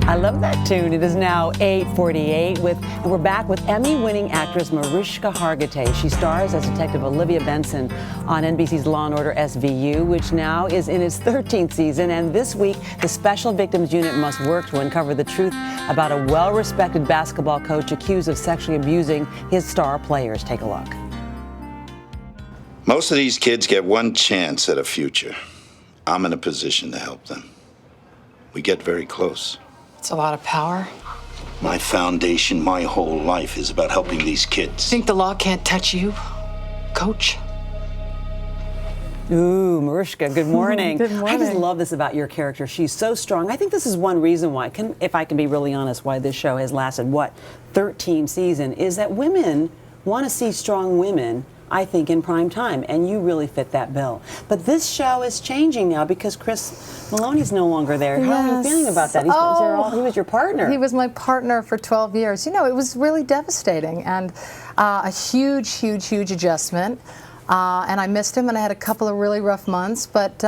I love that tune. It is now 8:48 and we're back with Emmy-winning actress Mariska Hargitay. She stars as Detective Olivia Benson on NBC's Law & Order SVU, which now is in its 13th season. And this week, the Special Victims Unit must work to uncover the truth about a well-respected basketball coach accused of sexually abusing his star players. Take a look. Most of these kids get one chance at a future. I'm in a position to help them. We get very close. It's a lot of power. My foundation, my whole life is about helping these kids. Think the law can't touch you, Coach? Ooh, Mariska, good morning. Good morning. I just love this about your character. She's so strong. I think this is one reason why, if I can be really honest, why this show has lasted, 13 seasons, is that women want to see strong women, I think, in prime time, and you really fit that bill. But this show is changing now because Chris Maloney's no longer there. How are you feeling about that? He was your partner. He was my partner for 12 years. You know, it was really devastating and a huge, huge, huge adjustment. And I missed him, and I had a couple of really rough months. But,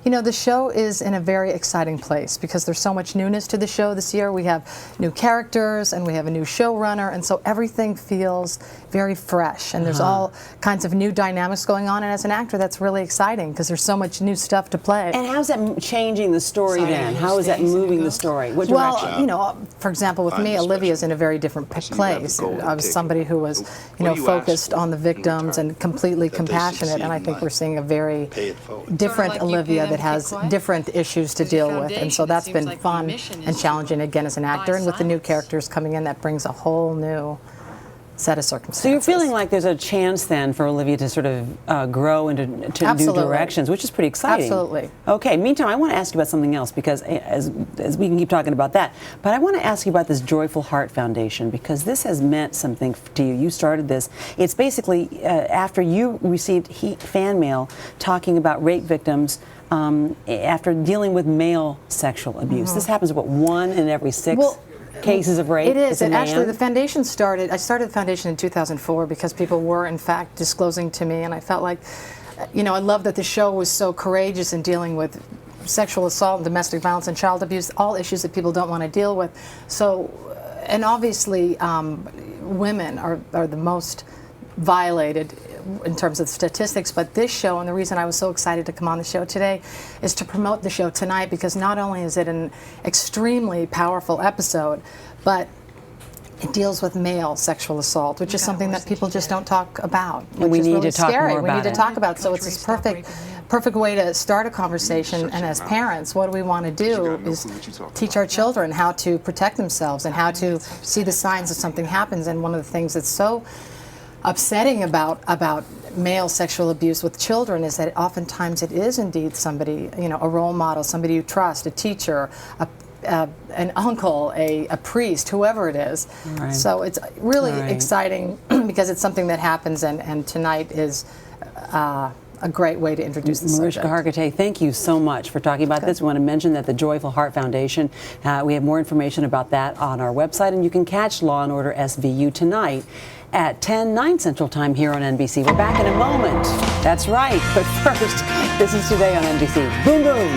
you know, the show is in a very exciting place because there's so much newness to the show this year. We have new characters, and we have a new showrunner, and so everything feels very fresh. And there's all kinds of new dynamics going on. And as an actor, that's really exciting because there's so much new stuff to play. And how's that changing the story then? How is that moving the story? What direction? Well, you know, for example, with me, Olivia's in a very different place. I was somebody who was, you know, focused on the victims and completely compassionate, and I think we're seeing a very different Olivia that has different issues to deal with, and so that's been fun and challenging again as an actor, and with the new characters coming in, that brings a whole new set of circumstances. So you're feeling like there's a chance then for Olivia to sort of grow into new directions, which is pretty exciting. Absolutely. Okay, meantime, I want to ask you about something else because as we can keep talking about that, but I want to ask you about this Joyful Heart Foundation because this has meant something to you. You started this. It's basically after you received fan mail talking about rape victims after dealing with male sexual abuse. This happens, what, 1 in every 6? Cases of rape? It is. And actually, the foundation I started the foundation in 2004 because people were, in fact, disclosing to me, and I felt like, you know, I love that the show was so courageous in dealing with sexual assault and domestic violence and child abuse, all issues that people don't want to deal with. So, and obviously, women are the most violated in terms of statistics, but this show, and the reason I was so excited to come on the show today, is to promote the show tonight because not only is it an extremely powerful episode, but it deals with male sexual assault, which is something that people just don't talk about. And we need to talk more about it. We need to talk about it. So it's this perfect way to start a conversation. And as parents, what we want to do is teach our children how to protect themselves and how to see the signs that something happens. And one of the things that's so upsetting about male sexual abuse with children is that oftentimes it is indeed somebody, you know, a role model, somebody you trust, a teacher, an uncle, a priest, whoever it is. Right. So it's really exciting because it's something that happens, and tonight is a great way to introduce the subject. Mariska Hargitay, thank you so much for talking about this. We want to mention that the Joyful Heart Foundation, we have more information about that on our website, and you can catch Law & Order SVU tonight at 10/9 Central Time here on NBC. We're back in a moment. That's right. But first, this is Today on NBC. Boom, boom.